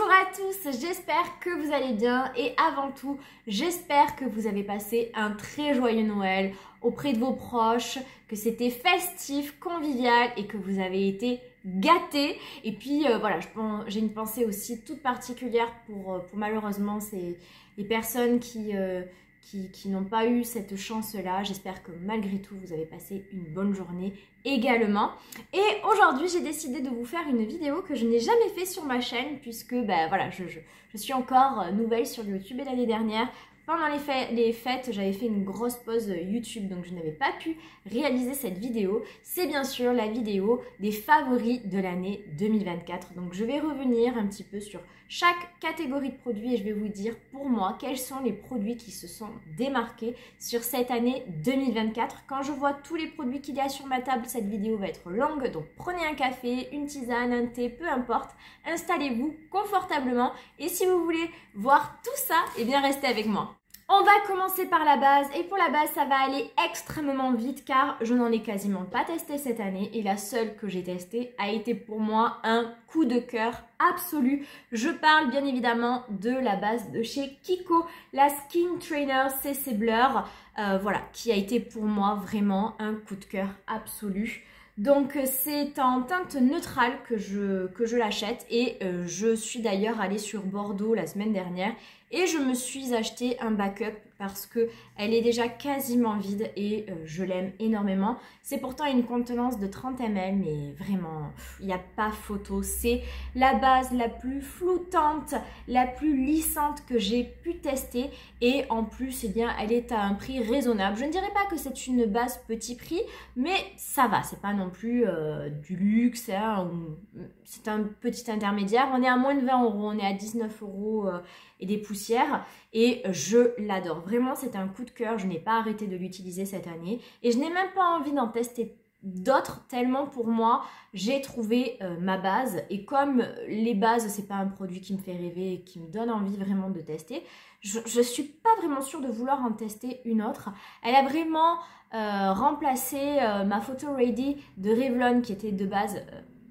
Bonjour à tous, j'espère que vous allez bien et avant tout, j'espère que vous avez passé un très joyeux Noël auprès de vos proches, que c'était festif, convivial et que vous avez été gâtés. Et puis voilà, j'ai une pensée aussi toute particulière pour malheureusement les personnes qui n'ont pas eu cette chance-là. J'espère que malgré tout, vous avez passé une bonne journée également. Et aujourd'hui, j'ai décidé de vous faire une vidéo que je n'ai jamais fait sur ma chaîne puisque voilà, je suis encore nouvelle sur YouTube et l'année dernière, pendant les fêtes, j'avais fait une grosse pause YouTube, donc je n'avais pas pu réaliser cette vidéo. C'est bien sûr la vidéo des favoris de l'année 2024. Donc je vais revenir un petit peu sur chaque catégorie de produits et je vais vous dire pour moi quels sont les produits qui se sont démarqués sur cette année 2024. Quand je vois tous les produits qu'il y a sur ma table, cette vidéo va être longue, donc prenez un café, une tisane, un thé, peu importe. Installez-vous confortablement et si vous voulez voir tout ça, eh bien restez avec moi. On va commencer par la base et pour la base ça va aller extrêmement vite car je n'en ai quasiment pas testé cette année et la seule que j'ai testée a été pour moi un coup de cœur absolu. Je parle bien évidemment de la base de chez Kiko, la Skin Trainer CC Blur, voilà, qui a été pour moi vraiment un coup de cœur absolu. Donc c'est en teinte neutrale que je l'achète et je suis d'ailleurs allée sur Bordeaux la semaine dernière et je me suis acheté un backup parce qu'elle est déjà quasiment vide et je l'aime énormément. C'est pourtant une contenance de 30 ml mais vraiment il n'y a pas photo. C'est la base la plus floutante, la plus lissante que j'ai pu tester et en plus eh bien, elle est à un prix raisonnable. Je ne dirais pas que c'est une base petit prix mais ça va, c'est pas non plus du luxe, hein, c'est un petit intermédiaire. On est à moins de 20 €, on est à 19 € et des poussières et je l'adore. Vraiment, c'est un coup de cœur, je n'ai pas arrêté de l'utiliser cette année et je n'ai même pas envie d'en tester d'autres tellement pour moi j'ai trouvé ma base et comme les bases c'est pas un produit qui me fait rêver et qui me donne envie vraiment de tester, je suis pas vraiment sûre de vouloir en tester une autre. Elle a vraiment remplacé ma Photo Ready de Revlon qui était de base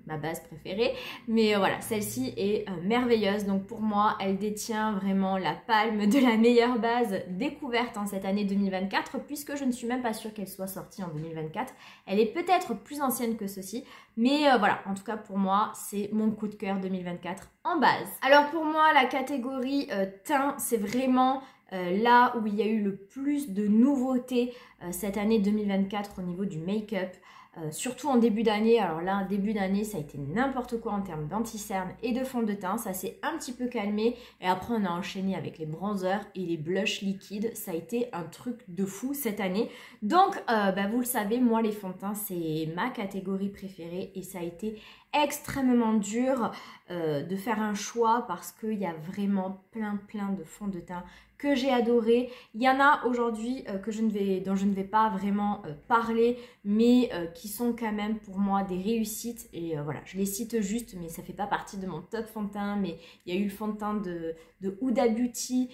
ma base préférée, mais voilà, celle-ci est merveilleuse, donc pour moi elle détient vraiment la palme de la meilleure base découverte en cette année 2024 puisque je ne suis même pas sûre qu'elle soit sortie en 2024, elle est peut-être plus ancienne que ceci, mais voilà, en tout cas pour moi c'est mon coup de cœur 2024 en base. Alors pour moi la catégorie teint c'est vraiment là où il y a eu le plus de nouveautés cette année 2024 au niveau du make-up. Surtout en début d'année, alors là, début d'année, ça a été n'importe quoi en termes d'anti-cerne et de fond de teint. Ça s'est un petit peu calmé et après on a enchaîné avec les bronzers et les blushs liquides. Ça a été un truc de fou cette année. Donc, vous le savez, moi les fonds de teint, c'est ma catégorie préférée et ça a été extrêmement dur de faire un choix parce qu'il y a vraiment plein de fonds de teint que j'ai adoré. Il y en a aujourd'hui dont je ne vais pas vraiment parler, mais qui sont quand même pour moi des réussites. Et voilà, je les cite juste, mais ça fait pas partie de mon top fond de teint. Mais il y a eu le fond de teint de Huda Beauty,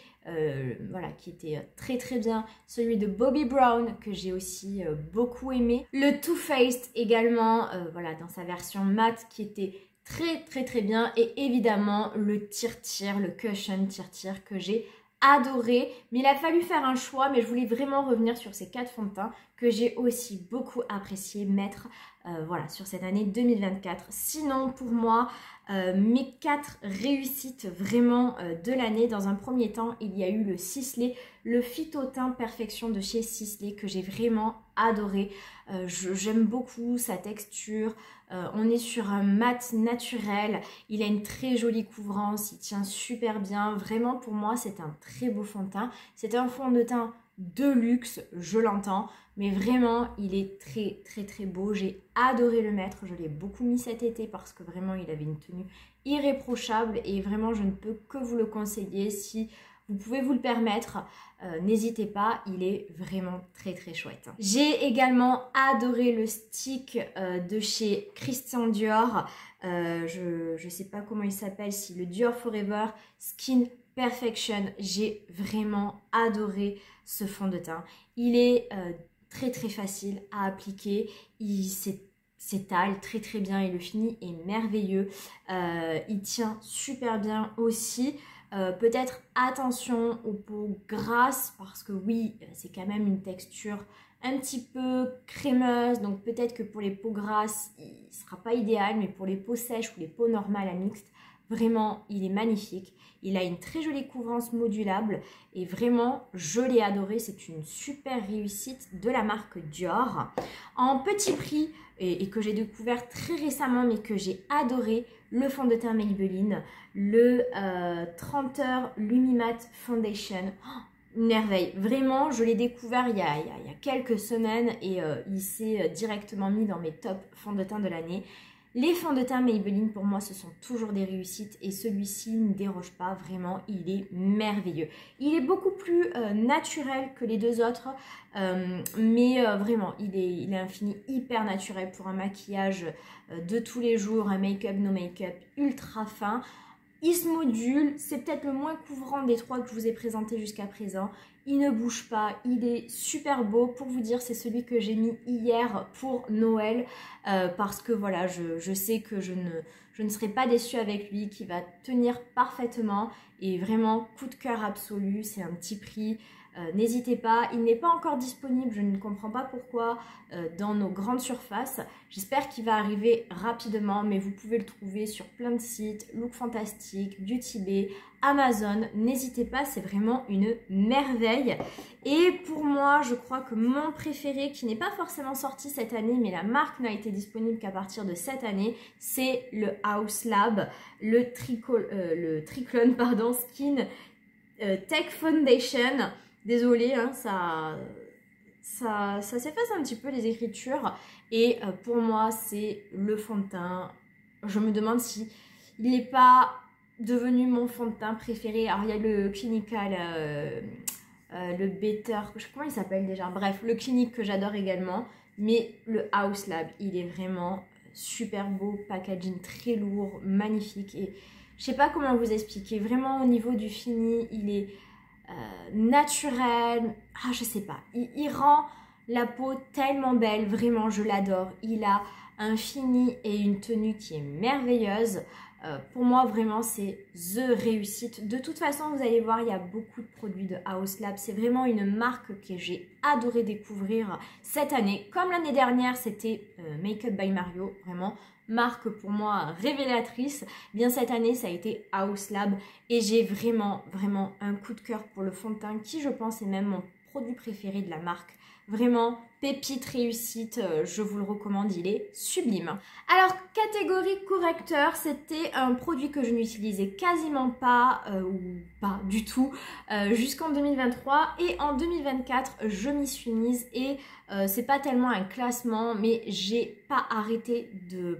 voilà, qui était très bien. Celui de Bobbi Brown, que j'ai aussi beaucoup aimé. Le Too Faced également, voilà, dans sa version mat, qui était très bien. Et évidemment, le Tir-Tir, le Cushion Tir-Tir que j'ai adoré, mais il a fallu faire un choix, mais je voulais vraiment revenir sur ces 4 fonds de teint que j'ai aussi beaucoup apprécié mettre voilà, sur cette année 2024. Sinon pour moi mes 4 réussites vraiment de l'année, dans un premier temps il y a eu le Sisley, le Phytoteint Perfection de chez Sisley que j'ai vraiment adoré. J'aime beaucoup sa texture, on est sur un mat naturel, il a une très jolie couvrance, il tient super bien, vraiment pour moi c'est un très beau fond de teint, c'est un fond de teint de luxe, je l'entends, mais vraiment il est très beau. J'ai adoré le mettre, je l'ai beaucoup mis cet été parce que vraiment il avait une tenue irréprochable et vraiment je ne peux que vous le conseiller si vous pouvez vous le permettre. N'hésitez pas, il est vraiment très chouette. J'ai également adoré le stick de chez Christian Dior, je sais pas comment il s'appelle, si le Dior Forever Skin Perfection. J'ai vraiment adoré ce fond de teint. Il est très facile à appliquer, s'étale très très bien et le fini est merveilleux. Il tient super bien aussi. Peut-être attention aux peaux grasses parce que oui, c'est quand même une texture un petit peu crémeuse, donc peut-être que pour les peaux grasses, il ne sera pas idéal, mais pour les peaux sèches ou les peaux normales à mixte, vraiment, il est magnifique. Il a une très jolie couvrance modulable et vraiment, je l'ai adoré. C'est une super réussite de la marque Dior. En petit prix, et que j'ai découvert très récemment, mais que j'ai adoré, le fond de teint Maybelline, le 30 heures Lumimatte Foundation. Oh, une merveille. Vraiment, je l'ai découvert il y a quelques semaines et il s'est directement mis dans mes top fonds de teint de l'année. Les fonds de teint Maybelline, pour moi, ce sont toujours des réussites et celui-ci ne déroge pas, vraiment, il est merveilleux. Il est beaucoup plus naturel que les deux autres, mais vraiment, il est un fini hyper naturel pour un maquillage de tous les jours, un make-up, no make-up ultra fin. Il se module, c'est peut-être le moins couvrant des trois que je vous ai présenté jusqu'à présent. Il ne bouge pas, il est super beau. Pour vous dire, c'est celui que j'ai mis hier pour Noël parce que voilà, je sais que je ne serai pas déçue avec lui, qu'il va tenir parfaitement et vraiment coup de cœur absolu. C'est un petit prix. N'hésitez pas, il n'est pas encore disponible, je ne comprends pas pourquoi, dans nos grandes surfaces. J'espère qu'il va arriver rapidement, mais vous pouvez le trouver sur plein de sites, Look Fantastic, Beauty Bay, Amazon. N'hésitez pas, c'est vraiment une merveille. Et pour moi, je crois que mon préféré, qui n'est pas forcément sorti cette année, mais la marque n'a été disponible qu'à partir de cette année, c'est le Haus Lab, le Triclone Skin Tech Foundation. Désolée, hein, ça s'efface un petit peu les écritures. Et pour moi, c'est le fond de teint. Je me demande si il n'est pas devenu mon fond de teint préféré. Alors, il y a le Clinical, le Better, je sais comment il s'appelle déjà. Bref, le Clinique que j'adore également. Mais le Haus Lab, il est vraiment super beau. Packaging très lourd, magnifique. Et je sais pas comment vous expliquer. Vraiment, au niveau du fini, il est naturel, je sais pas, il rend la peau tellement belle, vraiment je l'adore. Il a un fini et une tenue qui est merveilleuse. Pour moi vraiment c'est the réussite. De toute façon vous allez voir, il y a beaucoup de produits de Haus Lab. C'est vraiment une marque que j'ai adoré découvrir cette année. Comme l'année dernière c'était Make Up by Mario, vraiment marque pour moi révélatrice. Bien cette année ça a été Haus Lab et j'ai vraiment un coup de cœur pour le fond de teint qui je pense est même mon produit préféré de la marque. Vraiment pépite réussite, je vous le recommande, il est sublime. Alors catégorie correcteur, c'était un produit que je n'utilisais quasiment pas ou pas du tout jusqu'en 2023 et en 2024 je m'y suis mise et c'est pas tellement un classement mais j'ai pas arrêté de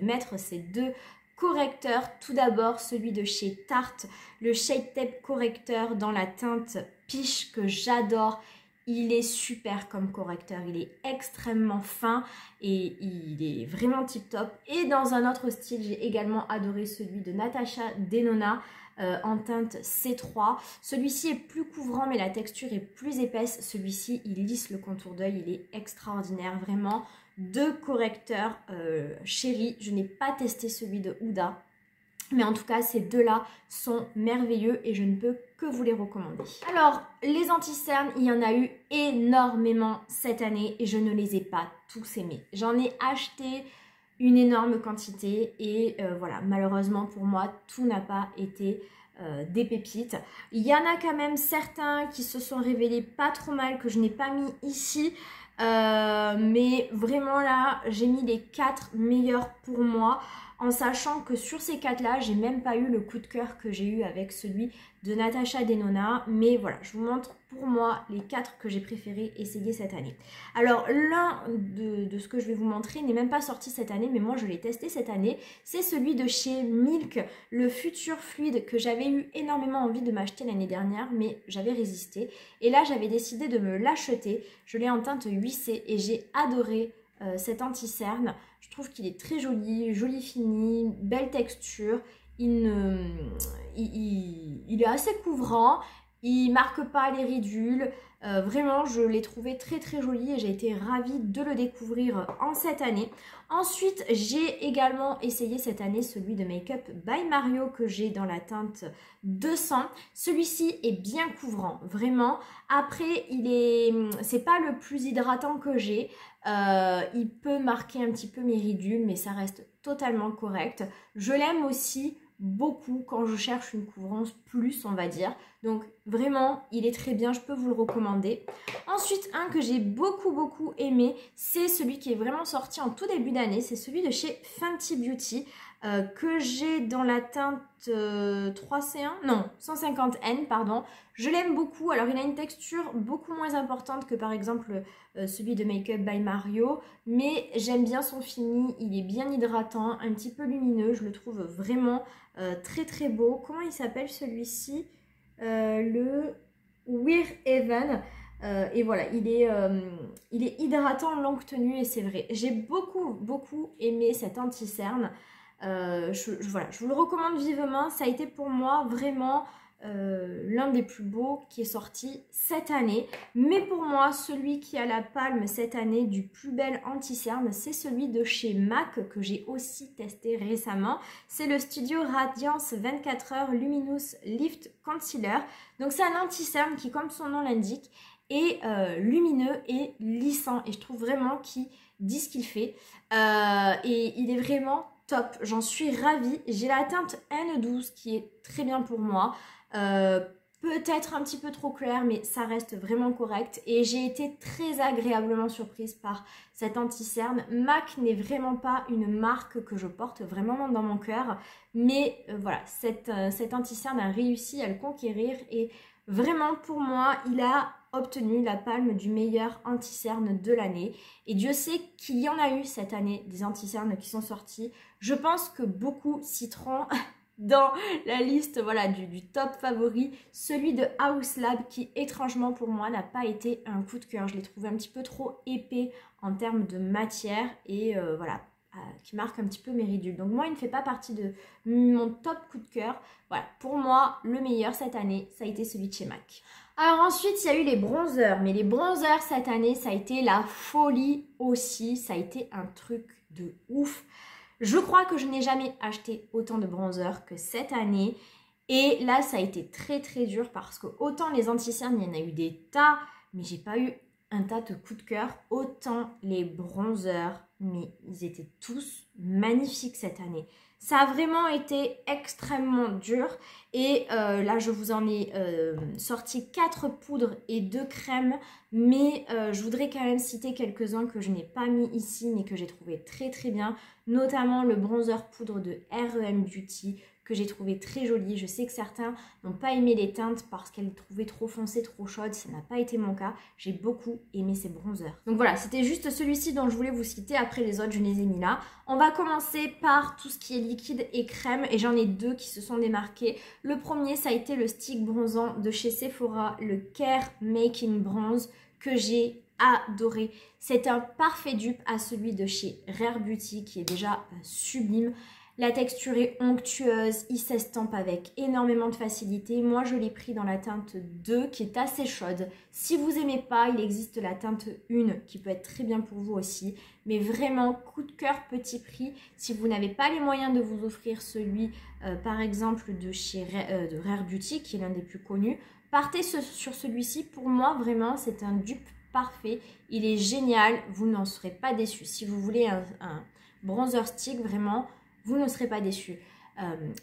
mettre ces deux correcteurs. Tout d'abord celui de chez Tarte, le Shade Tape correcteur dans la teinte Peach que j'adore. Il est super comme correcteur, il est extrêmement fin et il est vraiment tip top. Et dans un autre style, j'ai également adoré celui de Natasha Denona en teinte C3. Celui-ci est plus couvrant mais la texture est plus épaisse. Celui-ci, il lisse le contour d'œil, il est extraordinaire, vraiment. Deux correcteurs chéris. Je n'ai pas testé celui de Huda. Mais en tout cas, ces deux-là sont merveilleux et je ne peux que vous les recommander. Alors, les anti-cernes, il y en a eu énormément cette année et je ne les ai pas tous aimés. J'en ai acheté une énorme quantité et voilà, malheureusement pour moi, tout n'a pas été des pépites. Il y en a quand même certains qui se sont révélés pas trop mal que je n'ai pas mis ici. Mais vraiment là, j'ai mis les 4 meilleurs pour moi. En sachant que sur ces 4-là, j'ai même pas eu le coup de cœur que j'ai eu avec celui de Natasha Denona. Mais voilà, je vous montre pour moi les 4 que j'ai préféré essayer cette année. Alors, l'un de ce que je vais vous montrer n'est même pas sorti cette année, mais moi je l'ai testé cette année. C'est celui de chez Milk, le Future Fluide, que j'avais eu énormément envie de m'acheter l'année dernière, mais j'avais résisté. Et là, j'avais décidé de me l'acheter. Je l'ai en teinte 8C et j'ai adoré cet anti-cerne. Je trouve qu'il est très joli, joli fini, belle texture. Il est assez couvrant Il marque pas les ridules. Vraiment, je l'ai trouvé très très joli et j'ai été ravie de le découvrir en cette année. Ensuite, j'ai également essayé cette année celui de Make Up by Mario que j'ai dans la teinte 200. Celui-ci est bien couvrant, vraiment. Après, c'est pas le plus hydratant que j'ai. Il peut marquer un petit peu mes ridules, mais ça reste totalement correct. Je l'aime aussi beaucoup quand je cherche une couvrance plus, on va dire. Donc vraiment, il est très bien, je peux vous le recommander. Ensuite, un que j'ai beaucoup aimé, c'est celui qui est vraiment sorti en tout début d'année. C'est celui de chez Fenty Beauty que j'ai dans la teinte 3C1, non, 150N, pardon. Je l'aime beaucoup. Alors, il a une texture beaucoup moins importante que par exemple celui de Make Up by Mario. Mais j'aime bien son fini, il est bien hydratant, un petit peu lumineux. Je le trouve vraiment très beau. Comment il s'appelle celui-ci? Le Wear Even. Et voilà, il est hydratant longue tenue et c'est vrai. J'ai beaucoup aimé cet anti-cerne. Voilà, je vous le recommande vivement. Ça a été pour moi vraiment l'un des plus beaux qui est sorti cette année. Mais pour moi, celui qui a la palme cette année du plus bel anti-cerne, c'est celui de chez MAC que j'ai aussi testé récemment. C'est le Studio Radiance 24 heures Luminous Lift Concealer. Donc c'est un anti-cerne qui, comme son nom l'indique, est lumineux et lissant. Et je trouve vraiment qu'il dit ce qu'il fait. Et il est vraiment top, j'en suis ravie. J'ai la teinte N12 qui est très bien pour moi. Peut-être un petit peu trop clair, mais ça reste vraiment correct. Et j'ai été très agréablement surprise par cet anti-cerne. MAC n'est vraiment pas une marque que je porte vraiment dans mon cœur. Mais voilà, cet anti-cerne a réussi à le conquérir. Et vraiment, pour moi, il a obtenu la palme du meilleur anti-cerne de l'année. Et Dieu sait qu'il y en a eu cette année des anti-cernes qui sont sortis. Je pense que beaucoup citeront dans la liste voilà, du top favori, celui de House Lab qui étrangement pour moi n'a pas été un coup de cœur. Je l'ai trouvé un petit peu trop épais en termes de matière et voilà, qui marque un petit peu mes ridules. Donc moi il ne fait pas partie de mon top coup de cœur. Voilà, pour moi le meilleur cette année ça a été celui de chez MAC. Alors ensuite il y a eu les bronzers, mais les bronzers cette année ça a été la folie aussi, ça a été un truc de ouf. Je crois que je n'ai jamais acheté autant de bronzers que cette année. Et là, ça a été très dur parce que autant les anti-cernes, il y en a eu des tas, mais j'ai pas eu un tas de coups de cœur. Autant les bronzers, mais ils étaient tous magnifiques cette année. Ça a vraiment été extrêmement dur. Et là, je vous en ai sorti 4 poudres et 2 crèmes. Mais je voudrais quand même citer quelques-uns que je n'ai pas mis ici, mais que j'ai trouvé très bien. Notamment le bronzer poudre de R.E.M. Beauty que j'ai trouvé très joli. Je sais que certains n'ont pas aimé les teintes parce qu'elles les trouvaient trop foncées, trop chaudes. Ça n'a pas été mon cas. J'ai beaucoup aimé ces bronzers. Donc voilà, c'était juste celui-ci dont je voulais vous citer. Après les autres, je les ai mis là. On va commencer par tout ce qui est liquide et crème. Et j'en ai 2 qui se sont démarqués. Le premier, ça a été le stick bronzant de chez Sephora, le Care Making Bronze que j'ai adoré. C'est un parfait dupe à celui de chez Rare Beauty qui est déjà sublime. La texture est onctueuse, il s'estampe avec énormément de facilité. Moi, je l'ai pris dans la teinte 2 qui est assez chaude. Si vous n'aimez pas, il existe la teinte 1 qui peut être très bien pour vous aussi. Mais vraiment, coup de cœur, petit prix. Si vous n'avez pas les moyens de vous offrir celui, par exemple, de Rare Beauty, qui est l'un des plus connus, partez sur celui-ci. Pour moi, vraiment, c'est un dupe parfait. Il est génial, vous n'en serez pas déçus. Si vous voulez un bronzer stick, vraiment, vous ne serez pas déçus.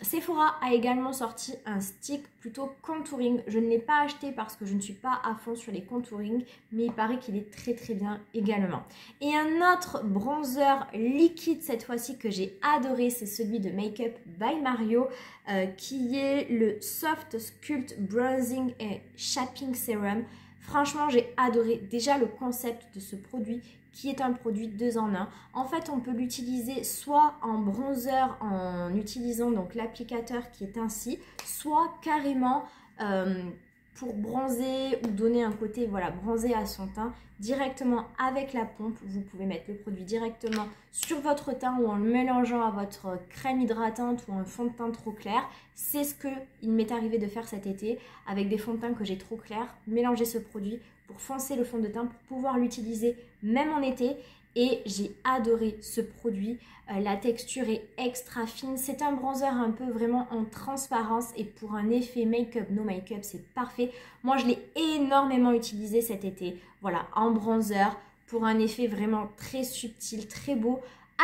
Sephora a également sorti un stick plutôt contouring. Je ne l'ai pas acheté parce que je ne suis pas à fond sur les contouring, mais il paraît qu'il est très bien également. Et un autre bronzer liquide cette fois-ci que j'ai adoré, c'est celui de Make Up by Mario, qui est le Soft Sculpt Bronzing et Shaping Serum. Franchement, j'ai adoré déjà le concept de ce produit qui est un produit 2 en 1. En fait, on peut l'utiliser soit en bronzer en utilisant donc l'applicateur qui est ainsi, soit carrément pour bronzer ou donner un côté voilà, bronzé à son teint directement avec la pompe. Vous pouvez mettre le produit directement sur votre teint ou en le mélangeant à votre crème hydratante ou un fond de teint trop clair. C'est ce qu'il m'est arrivé de faire cet été avec des fonds de teint que j'ai trop clairs. Mélanger ce produit pour foncer le fond de teint pour pouvoir l'utiliser même en été. Et j'ai adoré ce produit, la texture est extra fine, c'est un bronzer un peu vraiment en transparence et pour un effet make-up, no make-up, c'est parfait. Moi je l'ai énormément utilisé cet été, voilà, en bronzer pour un effet vraiment très subtil, très beau.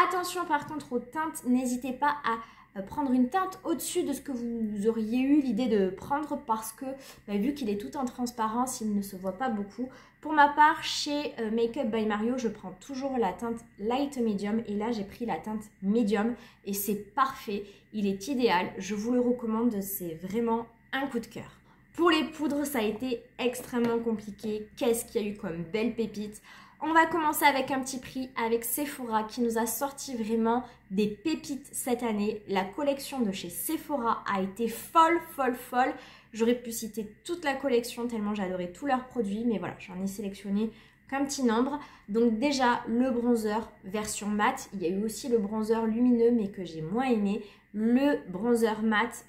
Attention par contre aux teintes, n'hésitez pas à prendre une teinte au-dessus de ce que vous auriez eu l'idée de prendre parce que vu qu'il est tout en transparence, il ne se voit pas beaucoup. Pour ma part, chez Makeup by Mario, je prends toujours la teinte Light Medium et là j'ai pris la teinte Medium et c'est parfait, il est idéal, je vous le recommande, c'est vraiment un coup de cœur. Pour les poudres, ça a été extrêmement compliqué. Qu'est-ce qu'il y a eu comme belle pépite? On va commencer avec un petit prix avec Sephora qui nous a sorti vraiment des pépites cette année. La collection de chez Sephora a été folle, folle, folle. J'aurais pu citer toute la collection tellement j'adorais tous leurs produits. Mais voilà, j'en ai sélectionné qu'un petit nombre. Donc déjà, le bronzer version mat. Il y a eu aussi le bronzer lumineux mais que j'ai moins aimé. Le bronzer mat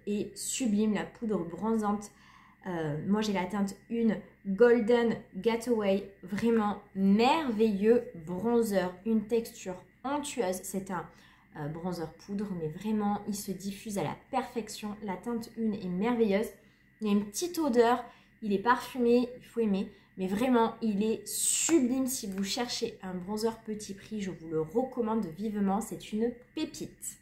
est sublime, la poudre bronzante. Moi j'ai la teinte 1 Golden Gateway, vraiment merveilleux bronzer, une texture onctueuse, c'est un bronzer poudre mais vraiment il se diffuse à la perfection, la teinte 1 est merveilleuse, il y a une petite odeur, il est parfumé, il faut aimer, mais vraiment il est sublime. Si vous cherchez un bronzer petit prix, je vous le recommande vivement, c'est une pépite.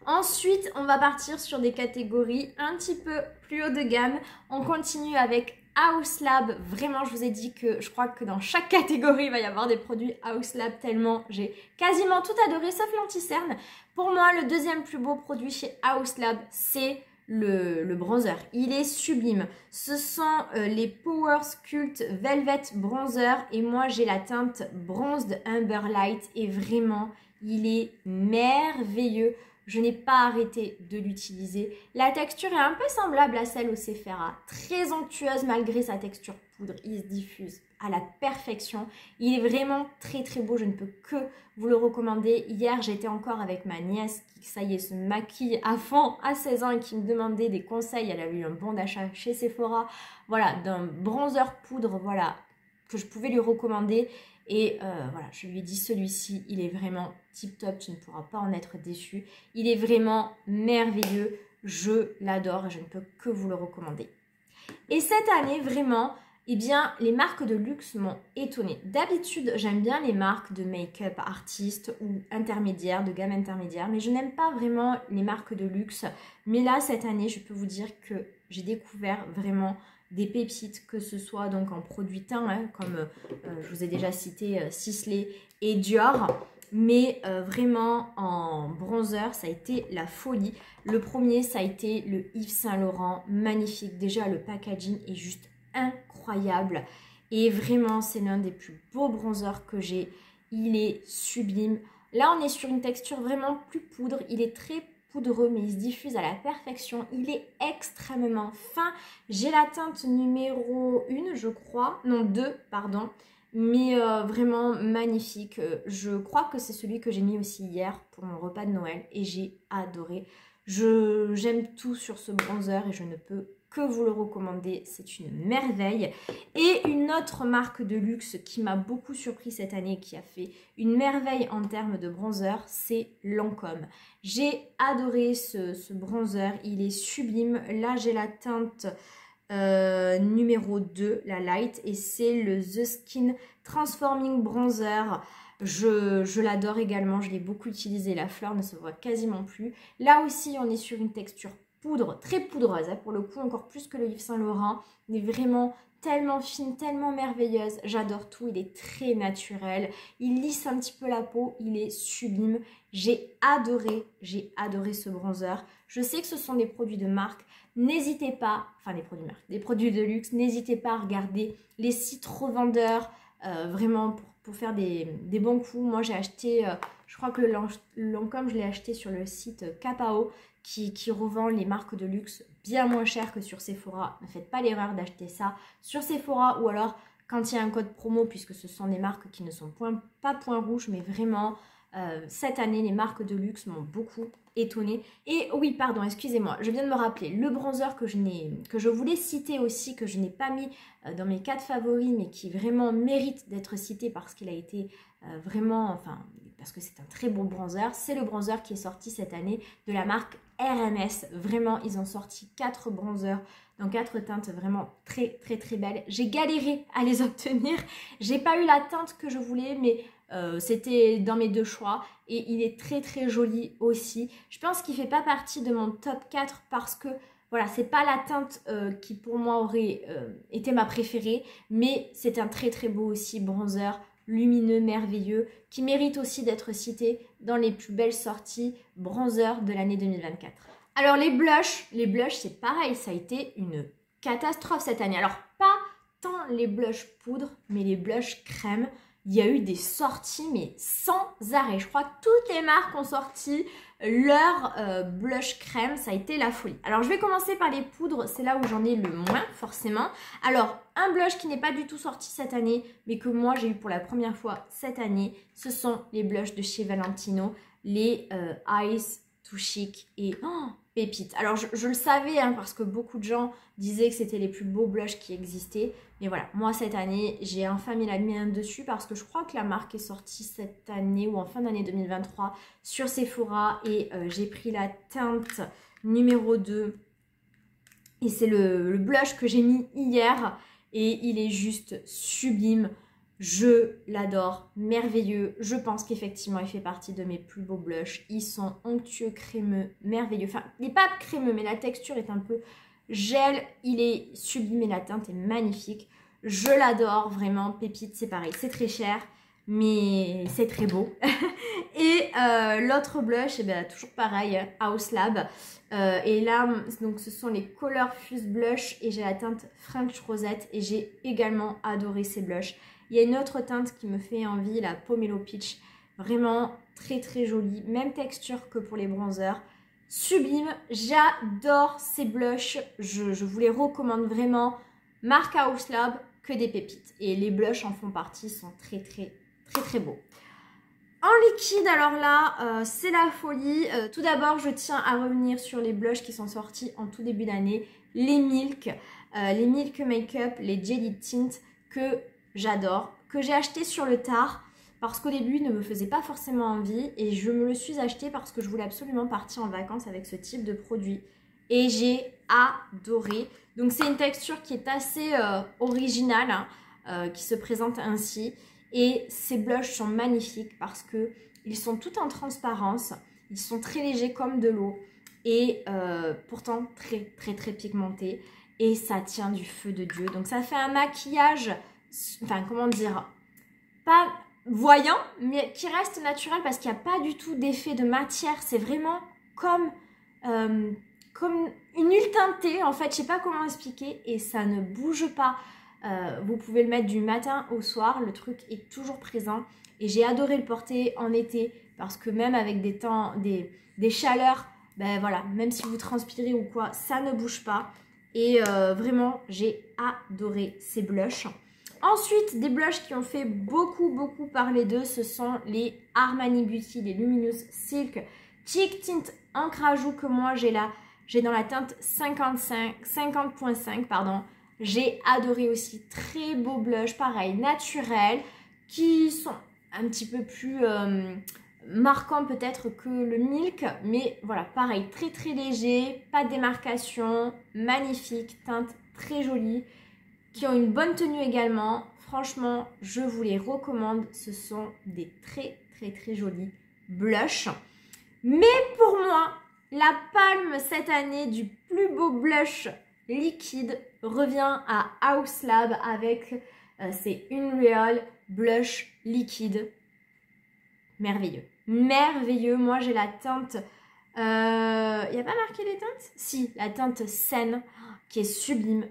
Ensuite, on va partir sur des catégories un petit peu plus haut de gamme. On continue avec Haus Lab. Vraiment, je vous ai dit que je crois que dans chaque catégorie, il va y avoir des produits Haus Lab tellement j'ai quasiment tout adoré, sauf l'anti-cerne. Pour moi, le deuxième plus beau produit chez Haus Lab, c'est le bronzer. Il est sublime. Ce sont les Power Sculpt Velvet Bronzer et moi, j'ai la teinte Bronzed Amber Light et vraiment, il est merveilleux. Je n'ai pas arrêté de l'utiliser. La texture est un peu semblable à celle au Sephora. Très onctueuse malgré sa texture poudre. Il se diffuse à la perfection. Il est vraiment très très beau. Je ne peux que vous le recommander. Hier, j'étais encore avec ma nièce qui, ça y est, se maquille à fond à 16 ans et qui me demandait des conseils. Elle a eu un bon d'achat chez Sephora. Voilà, d'un bronzer poudre, voilà, que je pouvais lui recommander. Et voilà, je lui ai dit celui-ci, il est vraiment tip top, tu ne pourras pas en être déçu. Il est vraiment merveilleux, je l'adore et je ne peux que vous le recommander. Et cette année, vraiment, eh bien, les marques de luxe m'ont étonnée. D'habitude, j'aime bien les marques de make-up artistes ou intermédiaires, de gamme intermédiaire, mais je n'aime pas vraiment les marques de luxe. Mais là, cette année, je peux vous dire que j'ai découvert vraiment des pépites, que ce soit donc en produits teint, hein, comme je vous ai déjà cité Sisley et Dior, mais vraiment en bronzer, ça a été la folie. Le premier, ça a été le Yves Saint Laurent, magnifique. Déjà, le packaging est juste incroyable et vraiment, c'est l'un des plus beaux bronzers que j'ai. Il est sublime. Là, on est sur une texture vraiment plus poudre. Il est très poudreux, mais il se diffuse à la perfection. Il est extrêmement fin. J'ai la teinte numéro 1, je crois. Non, 2, pardon. Mais vraiment magnifique. Je crois que c'est celui que j'ai mis aussi hier pour mon repas de Noël. Et j'ai adoré. J'aime tout sur ce bronzer et je ne peux que vous le recommander, c'est une merveille. Et une autre marque de luxe qui m'a beaucoup surpris cette année, qui a fait une merveille en termes de bronzer, c'est Lancôme. J'ai adoré ce bronzer, il est sublime. Là, j'ai la teinte numéro 2, la light, et c'est le The Skin Transforming Bronzer. Je l'adore également, je l'ai beaucoup utilisé, la fleur ne se voit quasiment plus. Là aussi, on est sur une texture poudre, très poudreuse, hein, pour le coup, encore plus que le Yves Saint Laurent, mais vraiment tellement fine, tellement merveilleuse. J'adore tout, il est très naturel, il lisse un petit peu la peau, il est sublime. J'ai adoré ce bronzer. Je sais que ce sont des produits de marque, n'hésitez pas, enfin des produits de marque, des produits de luxe, n'hésitez pas à regarder les sites revendeurs, vraiment pour faire des bons coups. Moi j'ai acheté, je crois que le Lancôme je l'ai acheté sur le site Capao, qui revend les marques de luxe bien moins cher que sur Sephora. Ne faites pas l'erreur d'acheter ça sur Sephora ou alors quand il y a un code promo, puisque ce sont des marques qui ne sont pas point rouge, mais vraiment, cette année, les marques de luxe m'ont beaucoup étonnée. Et oui, pardon, excusez-moi, je viens de me rappeler, le bronzer que je voulais citer aussi, que je n'ai pas mis dans mes 4 favoris, mais qui vraiment mérite d'être cité parce qu'il a été vraiment, enfin, parce que c'est un très beau bronzer, c'est le bronzer qui est sorti cette année de la marque RMS. Vraiment, ils ont sorti 4 bronzers dans 4 teintes vraiment très très très belles. J'ai galéré à les obtenir. J'ai pas eu la teinte que je voulais, mais c'était dans mes 2 choix. Et il est très très joli aussi. Je pense qu'il fait pas partie de mon top 4 parce que voilà, c'est pas la teinte qui pour moi aurait été ma préférée. Mais c'est un très très beau aussi bronzer lumineux, merveilleux, qui mérite aussi d'être cité dans les plus belles sorties bronzer de l'année 2024. Alors les blushs c'est pareil, ça a été une catastrophe cette année. Alors pas tant les blushs poudre, mais les blushs crème. Il y a eu des sorties, mais sans arrêt. Je crois que toutes les marques ont sorti leur blush crème. Ça a été la folie. Alors, je vais commencer par les poudres. C'est là où j'en ai le moins, forcément. Alors, un blush qui n'est pas du tout sorti cette année, mais que moi, j'ai eu pour la première fois cette année, ce sont les blushs de chez Valentino. Les Eyes Too Chic et pépites. Alors, je le savais, hein, parce que beaucoup de gens disaient que c'était les plus beaux blushs qui existaient. Mais voilà, moi cette année, j'ai enfin mis la mienne dessus parce que je crois que la marque est sortie cette année ou en fin d'année 2023 sur Sephora. Et j'ai pris la teinte numéro 2. Et c'est le blush que j'ai mis hier. Et il est juste sublime. Je l'adore, merveilleux. Je pense qu'effectivement, il fait partie de mes plus beaux blushs. Ils sont onctueux, crémeux, merveilleux. Enfin, il n'est pas crémeux, mais la texture est un peu gel. Il est sublime et la teinte est magnifique. Je l'adore, vraiment. Pépite, c'est pareil. C'est très cher, mais c'est très beau. Et l'autre blush, eh bien, toujours pareil, House Lab. Et là, donc, ce sont les Color Fuse Blush et j'ai la teinte French Rosette et j'ai également adoré ces blushs. Il y a une autre teinte qui me fait envie, la Pomelo Peach. Vraiment très très jolie. Même texture que pour les bronzers. Sublime. J'adore ces blushs. Je vous les recommande vraiment. Marque House Lab, que des pépites. Et les blushs en font partie, sont très très très très beaux. En liquide, alors là, c'est la folie. Tout d'abord, je tiens à revenir sur les blushs qui sont sortis en tout début d'année. Les Milk Makeup, les Jelly Tint que j'adore, que j'ai acheté sur le tard parce qu'au début, il ne me faisait pas forcément envie et je me le suis acheté parce que je voulais absolument partir en vacances avec ce type de produit. Et j'ai adoré. Donc, c'est une texture qui est assez originale, hein, qui se présente ainsi. Et ces blushs sont magnifiques parce qu'ils sont tout en transparence. Ils sont très légers comme de l'eau et pourtant très très très pigmentés. Et ça tient du feu de Dieu. Donc ça fait un maquillage, enfin comment dire, pas voyant, mais qui reste naturel parce qu'il n'y a pas du tout d'effet de matière. C'est vraiment comme une huile teintée, en fait, je sais pas comment expliquer. Et ça ne bouge pas. Vous pouvez le mettre du matin au soir, le truc est toujours présent. Et j'ai adoré le porter en été parce que même avec des chaleurs, ben voilà, même si vous transpirez ou quoi, ça ne bouge pas. Et vraiment, j'ai adoré ces blushs. Ensuite, des blushs qui ont fait beaucoup parler d'eux, ce sont les Armani Beauty, les Luminous Silk Cheek Tint encre à joues que moi j'ai là. J'ai dans la teinte 50.5, pardon. J'ai adoré aussi, très beau blush, pareil, naturel, qui sont un petit peu plus marquants peut-être que le Milk. Mais voilà, pareil, très très léger, pas de démarcation, magnifique, teinte très jolie, qui ont une bonne tenue également. Franchement, je vous les recommande, ce sont des très très très jolis blushs. Mais pour moi, la palme cette année du plus beau blush liquide revient à House Lab avec ces Unreal Blush liquide. Merveilleux. Merveilleux. Moi, j'ai la teinte... Il n'y a pas marqué les teintes? Si, la teinte Scène qui est sublime.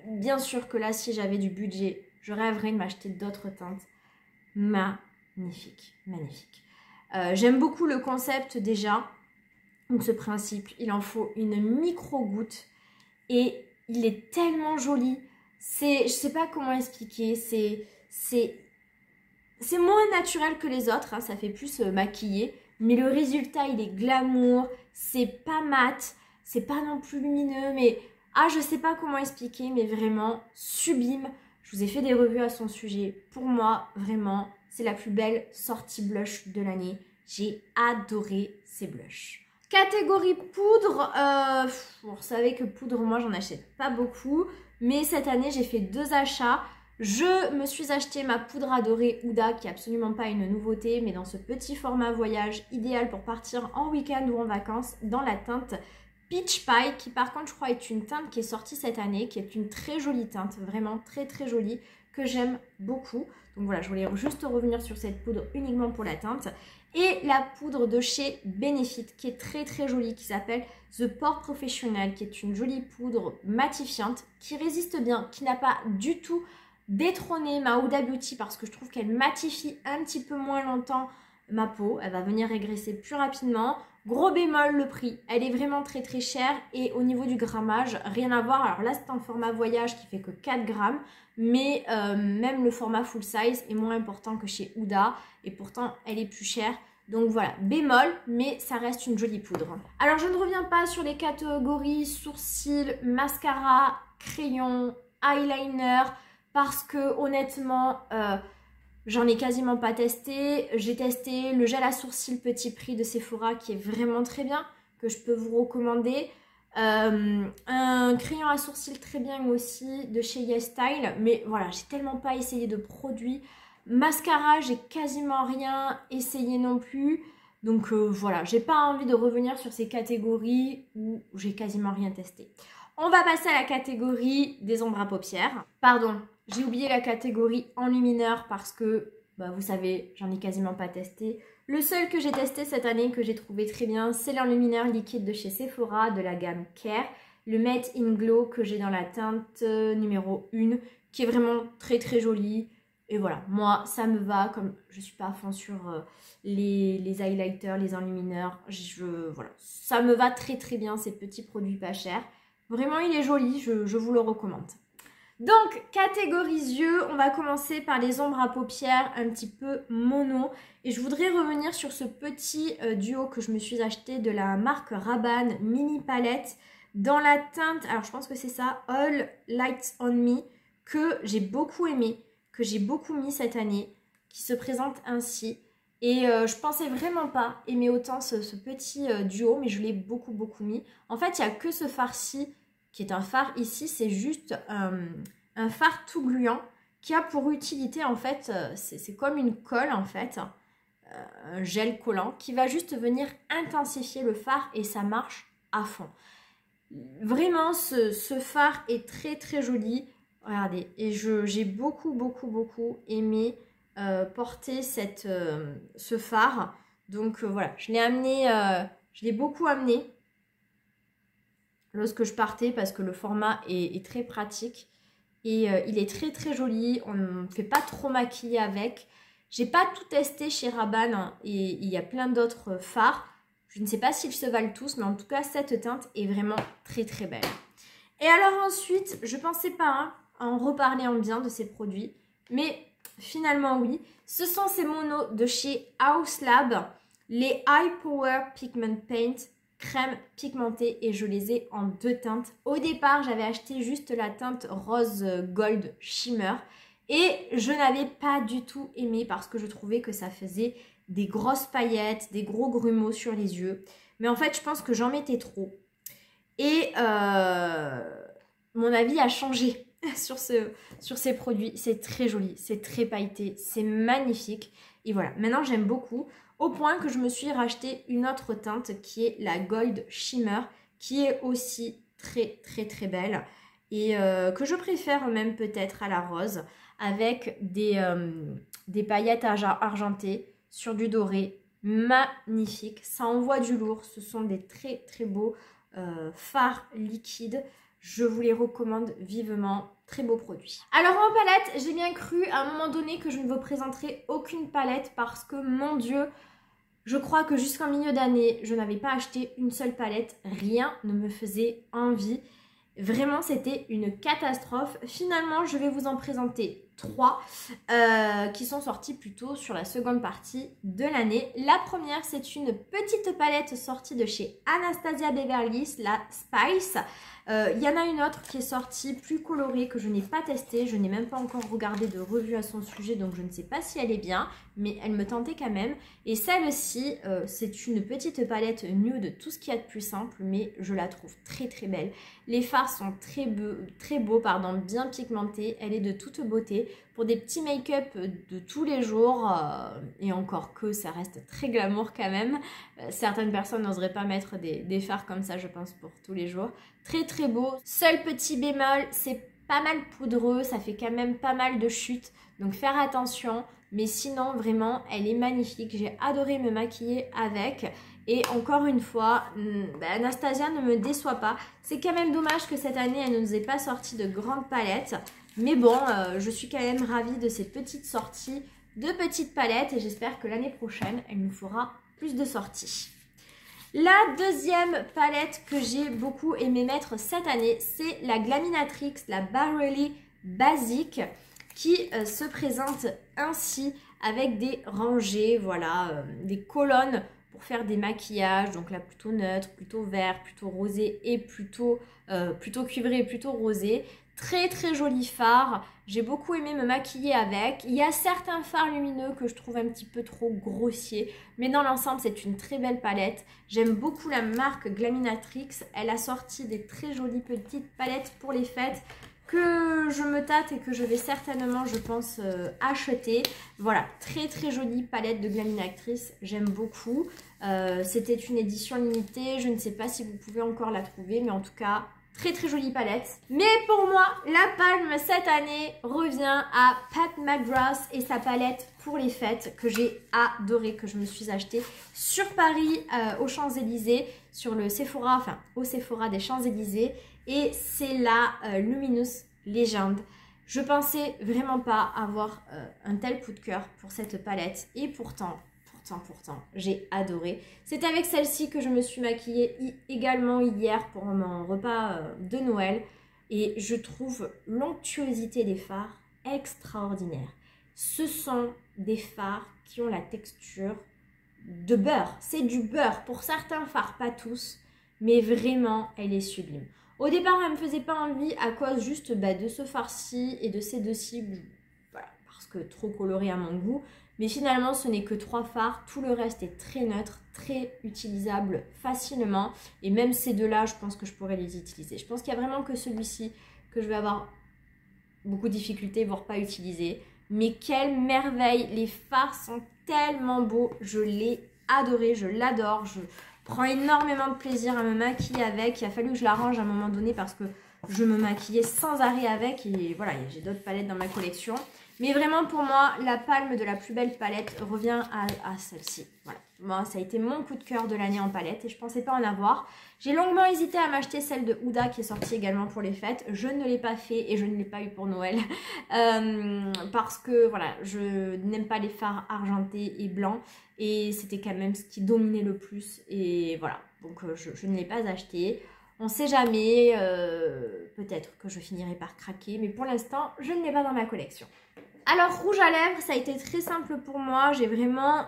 Bien sûr que là, si j'avais du budget, je rêverais de m'acheter d'autres teintes. Magnifique. Magnifique. J'aime beaucoup le concept déjà. Donc ce principe, il en faut une micro-goutte et il est tellement joli. Je sais pas comment expliquer, c'est moins naturel que les autres, hein, ça fait plus maquillé. Mais le résultat, il est glamour, c'est pas mat, c'est pas non plus lumineux, mais je sais pas comment expliquer, mais vraiment sublime. Je vous ai fait des revues à son sujet. Pour moi, vraiment, c'est la plus belle sortie blush de l'année. J'ai adoré ces blushs. Catégorie poudre, vous savez que poudre, moi, j'en achète pas beaucoup. Mais cette année, j'ai fait 2 achats. Je me suis acheté ma poudre adorée Huda, qui est absolument pas une nouveauté, mais dans ce petit format voyage, idéal pour partir en week-end ou en vacances, dans la teinte Peach Pie, qui par contre je crois est une teinte qui est sortie cette année, qui est une très jolie teinte, vraiment très très jolie, que j'aime beaucoup. Donc voilà, je voulais juste revenir sur cette poudre uniquement pour la teinte. Et la poudre de chez Benefit, qui est très très jolie, qui s'appelle The Pore Professional, qui est une jolie poudre matifiante, qui résiste bien, qui n'a pas du tout détrôné ma Huda Beauty, parce que je trouve qu'elle matifie un petit peu moins longtemps ma peau. Elle va venir régresser plus rapidement. Gros bémol, le prix. Elle est vraiment très très chère et au niveau du grammage, rien à voir. Alors là, c'est un format voyage qui fait que 4 grammes, mais même le format full size est moins important que chez Huda et pourtant, elle est plus chère. Donc voilà, bémol, mais ça reste une jolie poudre. Alors, je ne reviens pas sur les catégories sourcils, mascara, crayon, eyeliner, parce que honnêtement, j'en ai quasiment pas testé. J'ai testé le gel à sourcils petit prix de Sephora qui est vraiment très bien, que je peux vous recommander. Un crayon à sourcils très bien aussi de chez YesStyle, mais voilà, j'ai tellement pas essayé de produits. Mascara, j'ai quasiment rien essayé non plus. Donc voilà, j'ai pas envie de revenir sur ces catégories où j'ai quasiment rien testé. On va passer à la catégorie des ombres à paupières. Pardon, j'ai oublié la catégorie enlumineur parce que, vous savez, j'en ai quasiment pas testé. Le seul que j'ai testé cette année que j'ai trouvé très bien, c'est l'enlumineur liquide de chez Sephora de la gamme Care. Le Matte in Glow que j'ai dans la teinte numéro 1, qui est vraiment très très joli. Et voilà, moi ça me va, comme je suis pas à fond sur les highlighters, les enlumineurs. Voilà, ça me va très très bien ces petits produits pas chers. Vraiment il est joli, je vous le recommande. Donc, catégorie yeux, on va commencer par les ombres à paupières un petit peu mono. Et je voudrais revenir sur ce petit duo que je me suis acheté de la marque Rabanne Mini Palette dans la teinte, alors je pense que c'est ça, All Lights on Me, que j'ai beaucoup aimé, que j'ai beaucoup mis cette année, qui se présente ainsi. Et je pensais vraiment pas aimer autant ce petit duo, mais je l'ai beaucoup mis. En fait, il n'y a que ce fard-ci qui est un fard ici, c'est juste un fard tout gluant qui a pour utilité en fait, c'est comme une colle en fait, un gel collant qui va juste venir intensifier le fard et ça marche à fond. Vraiment ce fard est très très joli, regardez, et j'ai beaucoup aimé porter ce fard. Donc voilà, je l'ai beaucoup amené lorsque je partais parce que le format est très pratique et il est très très joli. On ne fait pas trop maquiller avec. J'ai pas tout testé chez Rabanne hein, et il y a plein d'autres fards. Je ne sais pas s'ils se valent tous, mais en tout cas cette teinte est vraiment très très belle. Et alors ensuite, je pensais pas en reparler en bien de ces produits, mais finalement oui. Ce sont ces monos de chez House Lab, les High Power Pigment Paint crème pigmentée et je les ai en 2 teintes. Au départ, j'avais acheté juste la teinte rose gold shimmer et je n'avais pas du tout aimé parce que je trouvais que ça faisait des grosses paillettes, des gros grumeaux sur les yeux. Mais en fait, je pense que j'en mettais trop. Et mon avis a changé sur ces produits. C'est très joli, c'est très pailleté, c'est magnifique. Et voilà, maintenant j'aime beaucoup. Au point que je me suis racheté une autre teinte qui est la Gold Shimmer, qui est aussi très très très belle. Et que je préfère même peut-être à la rose, avec des paillettes argentées sur du doré. Magnifique, ça envoie du lourd, ce sont des très très beaux fards liquides. Je vous les recommande vivement, très beaux produits. Alors en palette, j'ai bien cru à un moment donné que je ne vous présenterai aucune palette parce que mon Dieu, Je crois que jusqu'en milieu d'année, je n'avais pas acheté une seule palette. Rien ne me faisait envie. Vraiment, c'était une catastrophe. Finalement, je vais vous en présenter 3 qui sont sortis plutôt sur la seconde partie de l'année. La première, c'est une petite palette sortie de chez Anastasia Beverly Hills, la Spice. Il y en a une autre qui est sortie plus colorée que je n'ai pas testée. Je n'ai même pas encore regardé de revue à son sujet, donc je ne sais pas si elle est bien, mais elle me tentait quand même. Et celle-ci, c'est une petite palette nude, tout ce qu'il y a de plus simple, mais je la trouve très très belle. Les fards sont très beaux, bien pigmentés. Elle est de toute beauté. Pour des petits make-up de tous les jours, et encore que ça reste très glamour quand même. Certaines personnes n'oseraient pas mettre des fards comme ça, je pense, pour tous les jours. Très très beau. Seul petit bémol, c'est pas mal poudreux, ça fait quand même pas mal de chutes. Donc faire attention. Mais sinon, vraiment, elle est magnifique. J'ai adoré me maquiller avec. Et encore une fois, Anastasia ne me déçoit pas. C'est quand même dommage que cette année, elle ne nous ait pas sorti de grandes palettes. Mais bon, je suis quand même ravie de ces petites sorties de petites palettes. Et j'espère que l'année prochaine, elle nous fera plus de sorties. La deuxième palette que j'ai beaucoup aimé mettre cette année, c'est la Glaminatrix, la Barely Basic, qui se présente ainsi avec des rangées, voilà, des colonnes pour faire des maquillages. Donc là, plutôt neutre, plutôt vert, plutôt rosé et plutôt cuivré et plutôt rosé. Très très joli fard, j'ai beaucoup aimé me maquiller avec. Il y a certains fards lumineux que je trouve un petit peu trop grossiers, mais dans l'ensemble c'est une très belle palette. J'aime beaucoup la marque Glaminatrix, elle a sorti des très jolies petites palettes pour les fêtes que je me tâte et que je vais certainement, je pense, acheter. Voilà, très très jolie palette de Glaminatrix, j'aime beaucoup. C'était une édition limitée, je ne sais pas si vous pouvez encore la trouver, mais en tout cas... très très jolie palette. Mais pour moi, la palme cette année revient à Pat McGrath et sa palette pour les fêtes que j'ai adoré, que je me suis achetée sur Paris aux Champs-Élysées, sur le Sephora, enfin au Sephora des Champs-Élysées. Et c'est la Luminous Legend. Je pensais vraiment pas avoir un tel coup de cœur pour cette palette et pourtant, j'ai adoré. C'est avec celle-ci que je me suis maquillée également hier pour mon repas de Noël. Et je trouve l'onctuosité des fards extraordinaire. Ce sont des fards qui ont la texture de beurre. C'est du beurre. Pour certains fards, pas tous. Mais vraiment, elle est sublime. Au départ, elle ne me faisait pas envie à cause juste de ce fard-ci et de ces deux-ci. Voilà, parce que trop coloré à mon goût. Mais finalement, ce n'est que 3 fards. Tout le reste est très neutre, très utilisable facilement. Et même ces deux-là, je pense que je pourrais les utiliser. Je pense qu'il n'y a vraiment que celui-ci que je vais avoir beaucoup de difficultés, voire pas utiliser. Mais quelle merveille! Les fards sont tellement beaux. Je l'ai adoré, je l'adore. Je prends énormément de plaisir à me maquiller avec. Il a fallu que je l'arrange à un moment donné parce que je me maquillais sans arrêt avec. Et voilà, j'ai d'autres palettes dans ma collection. Mais vraiment, pour moi, la palme de la plus belle palette revient à celle-ci. Voilà. Moi, ça a été mon coup de cœur de l'année en palette et je ne pensais pas en avoir. J'ai longuement hésité à m'acheter celle de Huda qui est sortie également pour les fêtes. Je ne l'ai pas fait et je ne l'ai pas eu pour Noël. Parce que, voilà, je n'aime pas les fards argentés et blancs. Et c'était quand même ce qui dominait le plus. Et voilà, donc je ne l'ai pas acheté. On ne sait jamais, peut-être que je finirai par craquer. Mais pour l'instant, je ne l'ai pas dans ma collection. Alors, rouge à lèvres, ça a été très simple pour moi. J'ai vraiment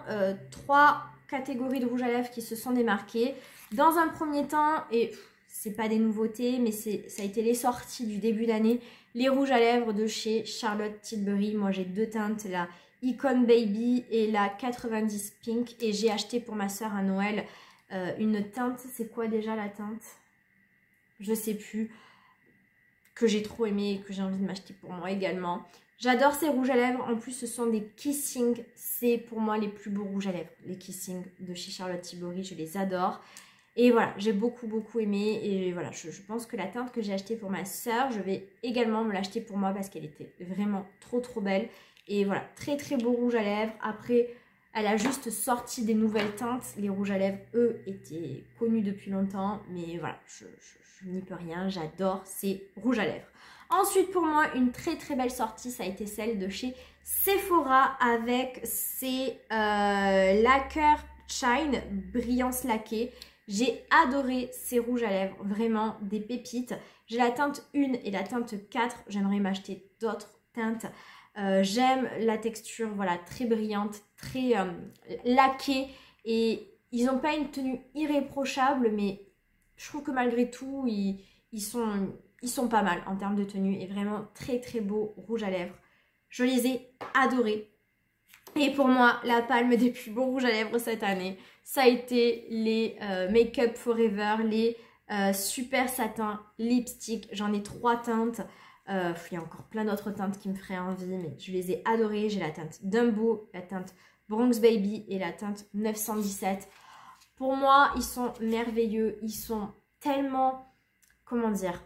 3 catégories de rouge à lèvres qui se sont démarquées. Dans un premier temps, et c'est pas des nouveautés, mais ça a été les sorties du début d'année, les rouges à lèvres de chez Charlotte Tilbury. Moi, j'ai 2 teintes, la Icon Baby et la 90 Pink. Et j'ai acheté pour ma soeur à Noël une teinte. C'est quoi déjà la teinte? Je sais plus. Que j'ai trop aimé et que j'ai envie de m'acheter pour moi également. J'adore ces rouges à lèvres. En plus, ce sont des Kissing. C'est pour moi les plus beaux rouges à lèvres. Les Kissing de chez Charlotte Tilbury. Je les adore. Et voilà, j'ai beaucoup aimé. Et voilà, je pense que la teinte que j'ai achetée pour ma soeur, je vais également me l'acheter pour moi parce qu'elle était vraiment trop belle. Et voilà, très beau rouge à lèvres. Après, elle a juste sorti des nouvelles teintes. Les rouges à lèvres, eux, étaient connus depuis longtemps. Mais voilà, je n'y peux rien. J'adore ces rouges à lèvres. Ensuite, pour moi, une très belle sortie, ça a été celle de chez Sephora avec ces lacquers Shine Brillance Laquée. J'ai adoré ces rouges à lèvres, vraiment des pépites. J'ai la teinte 1 et la teinte 4, j'aimerais m'acheter d'autres teintes. J'aime la texture, voilà, très brillante, très laquée. Et ils n'ont pas une tenue irréprochable, mais je trouve que malgré tout, ils sont pas mal en termes de tenue. Et vraiment très très beaux rouges à lèvres. Je les ai adorés. Et pour moi, la palme des plus beaux rouges à lèvres cette année, ça a été les Make Up Forever, les Super Satin Lipstick. J'en ai 3 teintes. Il y a encore plein d'autres teintes qui me feraient envie, mais je les ai adorées. J'ai la teinte Dumbo, la teinte Bronx Baby et la teinte 917. Pour moi, ils sont merveilleux. Ils sont tellement, comment dire,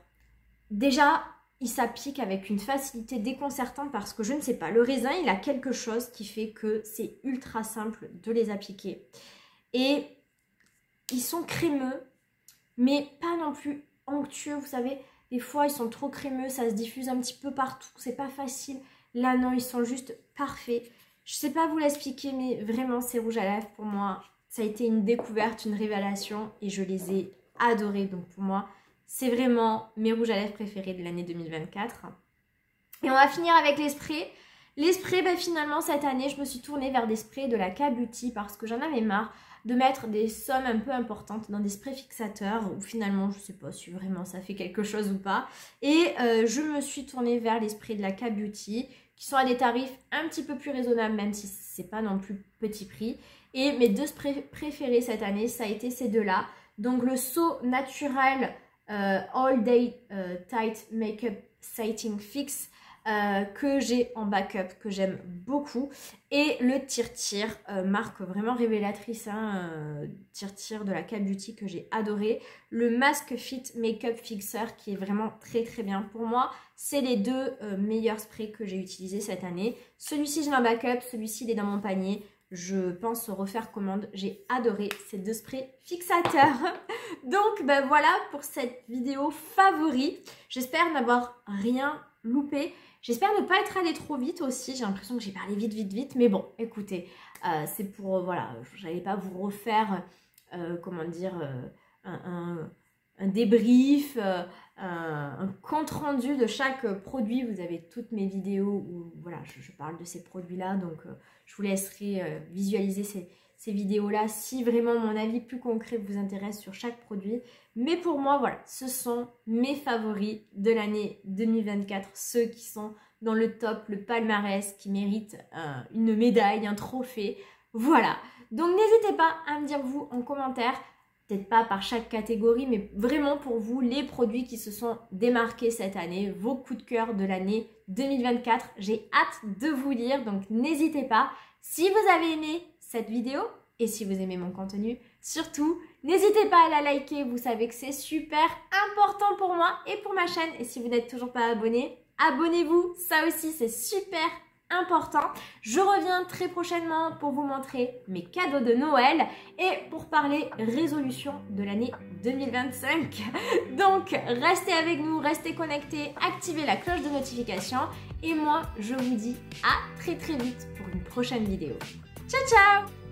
déjà, ils s'appliquent avec une facilité déconcertante parce que je ne sais pas, le raisin, il a quelque chose qui fait que c'est ultra simple de les appliquer. Et ils sont crémeux, mais pas non plus onctueux, vous savez. Des fois, ils sont trop crémeux, ça se diffuse un petit peu partout, c'est pas facile. Là, non, ils sont juste parfaits. Je sais pas vous l'expliquer, mais vraiment, ces rouges à lèvres, pour moi, ça a été une découverte, une révélation, et je les ai adorés. Donc pour moi, c'est vraiment mes rouges à lèvres préférés de l'année 2024. Et on va finir avec les sprays. Les sprays, finalement, cette année, je me suis tournée vers des sprays de la K-Beauty parce que j'en avais marre de mettre des sommes un peu importantes dans des sprays fixateurs où finalement, je ne sais pas si vraiment ça fait quelque chose ou pas. Et je me suis tournée vers les sprays de la K-Beauty qui sont à des tarifs un petit peu plus raisonnables, même si c'est pas non plus petit prix. Et mes 2 sprays préférés cette année, ça a été ces deux-là. Donc le So Natural All Day Tight Makeup Setting Fix que j'ai en backup, que j'aime beaucoup, et le Tir marque vraiment révélatrice, hein, Tir de la K-Beauty que j'ai adoré, le Mask Fit Makeup Fixer qui est vraiment très très bien. Pour moi, c'est les 2 meilleurs sprays que j'ai utilisés cette année. Celui-ci je l'ai en backup, celui-ci il est dans mon panier. Je pense refaire commande. J'ai adoré ces 2 sprays fixateurs. Donc voilà pour cette vidéo favori. J'espère n'avoir rien loupé. J'espère ne pas être allée trop vite aussi. J'ai l'impression que j'ai parlé vite. Mais bon, écoutez, c'est pour, voilà, j'allais pas vous refaire, comment dire, un débrief, un compte rendu de chaque produit. Vous avez toutes mes vidéos où voilà, je parle de ces produits-là. Donc, je vous laisserai visualiser ces vidéos-là si vraiment mon avis plus concret vous intéresse sur chaque produit. Mais pour moi, voilà, ce sont mes favoris de l'année 2024. Ceux qui sont dans le top, le palmarès, qui méritent une médaille, un trophée. Voilà. Donc, n'hésitez pas à me dire vous en commentaire. Peut-être pas par chaque catégorie, mais vraiment pour vous, les produits qui se sont démarqués cette année, vos coups de cœur de l'année 2024. J'ai hâte de vous lire, donc n'hésitez pas. Si vous avez aimé cette vidéo et si vous aimez mon contenu, surtout, n'hésitez pas à la liker. Vous savez que c'est super important pour moi et pour ma chaîne. Et si vous n'êtes toujours pas abonné, abonnez-vous. Ça aussi, c'est super important. Je reviens très prochainement pour vous montrer mes cadeaux de Noël et pour parler résolution de l'année 2025. Donc, restez avec nous, restez connectés, activez la cloche de notification et moi, je vous dis à très vite pour une prochaine vidéo. Ciao, ciao!